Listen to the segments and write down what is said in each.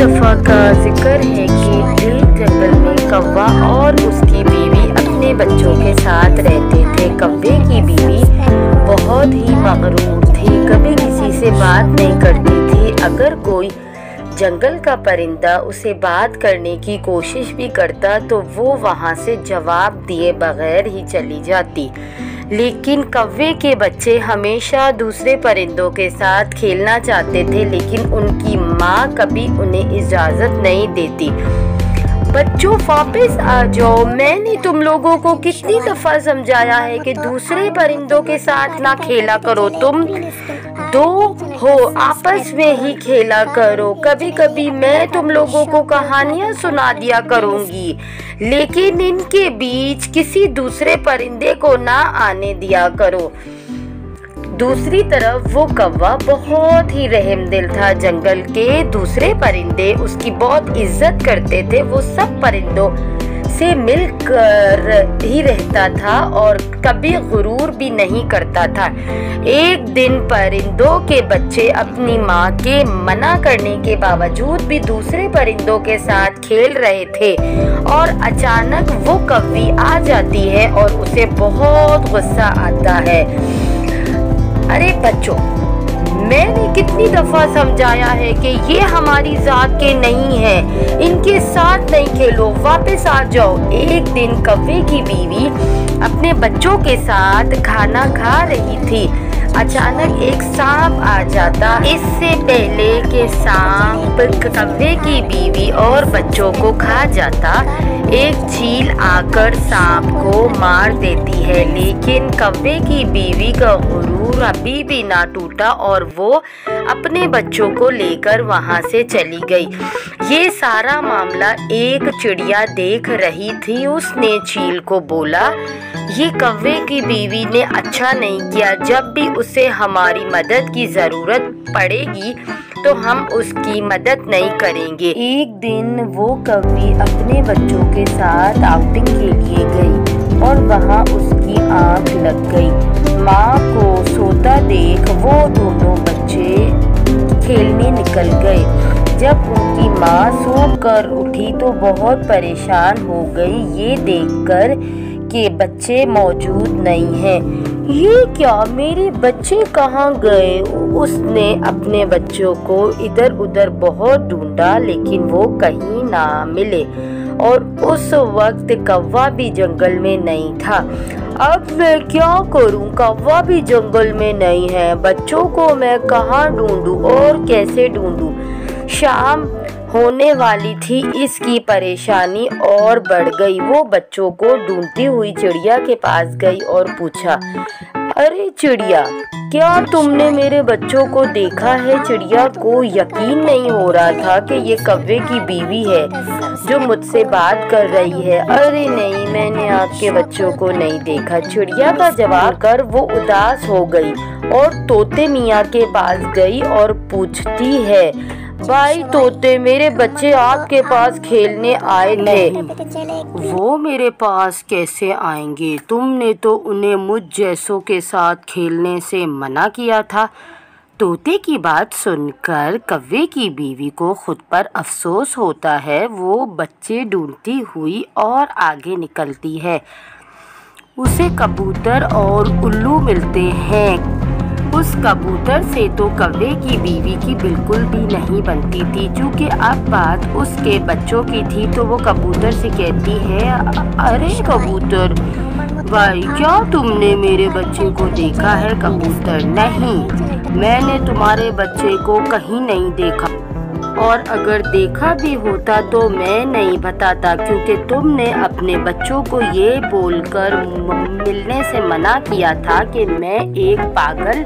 दफ़ा का जिक्र है कि एक जंगल में कौवा और उसकी बीवी अपने बच्चों के साथ रहते थे। कौवे की बीवी बहुत ही मगरूर थी, कभी किसी से बात नहीं करती थी। अगर कोई जंगल का परिंदा उसे बात करने की कोशिश भी करता तो वो वहाँ से जवाब दिए बगैर ही चली जाती। लेकिन कौवे के बच्चे हमेशा दूसरे परिंदों के साथ खेलना चाहते थे, लेकिन उनकी माँ कभी उन्हें इजाज़त नहीं देती। बच्चों वापस आ जाओ, मैंने तुम लोगों को कितनी दफ़ा समझाया है कि दूसरे परिंदों के साथ ना खेला करो। तुम दो हो, आपस में ही खेला करो। कभी कभी मैं तुम लोगों को कहानियाँ सुना दिया करूँगी, लेकिन इनके बीच किसी दूसरे परिंदे को ना आने दिया करो। दूसरी तरफ वो कौवा बहुत ही रहमदिल था। जंगल के दूसरे परिंदे उसकी बहुत इज्जत करते थे। वो सब परिंदों से मिलकर ही रहता था और कभी गुरूर भी नहीं करता था। एक दिन परिंदों के बच्चे अपनी माँ के मना करने के बावजूद भी दूसरे परिंदों के साथ खेल रहे थे और अचानक वो कौवी आ जाती है और उसे बहुत गुस्सा आता है। अरे बच्चों, मैंने कितनी दफ़ा समझाया है कि ये हमारी जात के नहीं हैं, इनके साथ नहीं खेलो, वापस आ जाओ। एक दिन कौवे की बीवी अपने बच्चों के साथ खाना खा रही थी। अचानक एक सांप आ जाता। इससे पहले कि सांप कौवे की बीवी और बच्चों को खा जाता, एक चील आकर सांप को मार देती है। लेकिन कौवे की बीवी का गुरूर अभी भी ना टूटा और वो अपने बच्चों को लेकर वहां से चली गई। ये सारा मामला एक चिड़िया देख रही थी। उसने चील को बोला, ये कौवे की बीवी ने अच्छा नहीं किया। जब भी उसे हमारी मदद की ज़रूरत पड़ेगी तो हम उसकी मदद नहीं करेंगे। एक दिन वो कौवी अपने बच्चों के साथ आउटिंग के लिए गई और वहाँ उसकी आँख लग गई। माँ को सोता देख वो दोनों बच्चे खेलने निकल गए। जब उनकी माँ सोकर उठी तो बहुत परेशान हो गई ये देखकर कि बच्चे मौजूद नहीं हैं। ये क्या, मेरे बच्चे कहाँ गए? उसने अपने बच्चों को इधर उधर बहुत ढूंढा, लेकिन वो कहीं ना मिले और उस वक्त कौवा भी जंगल में नहीं था। अब मैं क्या करूं? कौवा भी जंगल में नहीं है, बच्चों को मैं कहाँ ढूंढूं और कैसे ढूंढूं? शाम होने वाली थी, इसकी परेशानी और बढ़ गई। वो बच्चों को ढूंढती हुई चिड़िया के पास गई और पूछा, अरे चिड़िया, क्या तुमने मेरे बच्चों को देखा है? चिड़िया को यकीन नहीं हो रहा था कि ये कौवे की बीवी है जो मुझसे बात कर रही है। अरे नहीं, मैंने आपके बच्चों को नहीं देखा। चिड़िया का जवाब कर वो उदास हो गई और तोते मियाँ के पास गई और पूछती है, भाई तोते, मेरे बच्चे आपके पास खेलने आए थे। वो मेरे पास कैसे आएंगे? तुमने तो उन्हें मुझ जैसों के साथ खेलने से मना किया था। तोते की बात सुनकर कौवे की बीवी को खुद पर अफसोस होता है। वो बच्चे ढूंढती हुई और आगे निकलती है। उसे कबूतर और उल्लू मिलते हैं। उस कबूतर से तो कौवे की बीवी की बिल्कुल भी नहीं बनती थी। चूँकि अब बात उसके बच्चों की थी तो वो कबूतर से कहती है, अरे कबूतर भाई, क्या तुमने मेरे बच्चे को देखा है? कबूतर, नहीं, मैंने तुम्हारे बच्चे को कहीं नहीं देखा, और अगर देखा भी होता तो मैं नहीं बताता, क्योंकि तुमने अपने बच्चों को ये बोलकर मिलने से मना किया था कि मैं एक पागल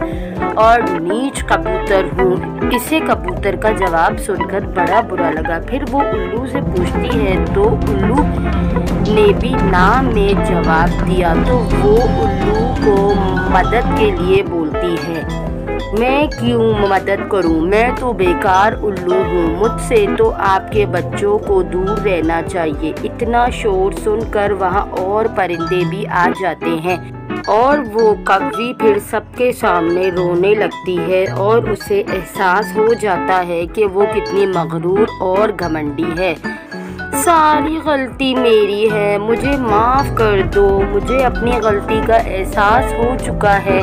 और नीच कबूतर हूँ। इसे कबूतर का जवाब सुनकर बड़ा बुरा लगा। फिर वो उल्लू से पूछती है तो उल्लू ने भी ना में जवाब दिया। तो वो उल्लू को मदद के लिए बोलती है, मैं क्यों मदद करूं? मैं तो बेकार उल्लू हूँ, मुझसे तो आपके बच्चों को दूर रहना चाहिए। इतना शोर सुनकर वहाँ और परिंदे भी आ जाते हैं। और वो कव्वी फिर सबके सामने रोने लगती है और उसे एहसास हो जाता है कि वो कितनी मगरूर और घमंडी है। सारी गलती मेरी है, मुझे माफ़ कर दो, मुझे अपनी गलती का एहसास हो चुका है।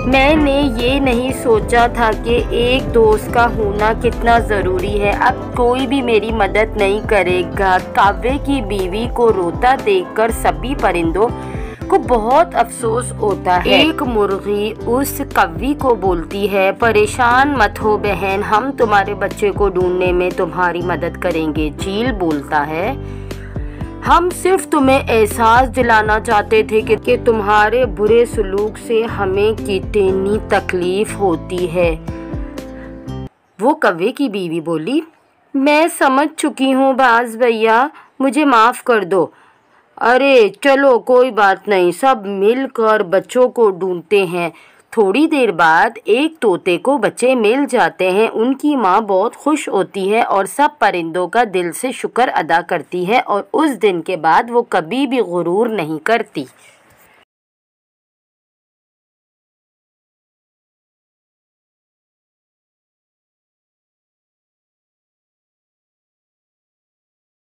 मैंने ये नहीं सोचा था कि एक दोस्त का होना कितना ज़रूरी है। अब कोई भी मेरी मदद नहीं करेगा। कव्वे की बीवी को रोता देखकर सभी परिंदों को बहुत अफसोस होता है। एक मुर्गी उस कव्वी को बोलती है, परेशान मत हो बहन, हम तुम्हारे बच्चे को ढूंढने में तुम्हारी मदद करेंगे। चील बोलता है, हम सिर्फ तुम्हें एहसास दिलाना चाहते थे कि तुम्हारे बुरे सलूक से हमें कितनी तकलीफ होती है। वो कव्वे की बीवी बोली, मैं समझ चुकी हूँ बाज भैया, मुझे माफ़ कर दो। अरे चलो कोई बात नहीं, सब मिलकर बच्चों को ढूंढते हैं। थोड़ी देर बाद एक तोते को बच्चे मिल जाते हैं। उनकी माँ बहुत खुश होती है और सब परिंदों का दिल से शुक्र अदा करती है और उस दिन के बाद वो कभी भी गुरूर नहीं करती।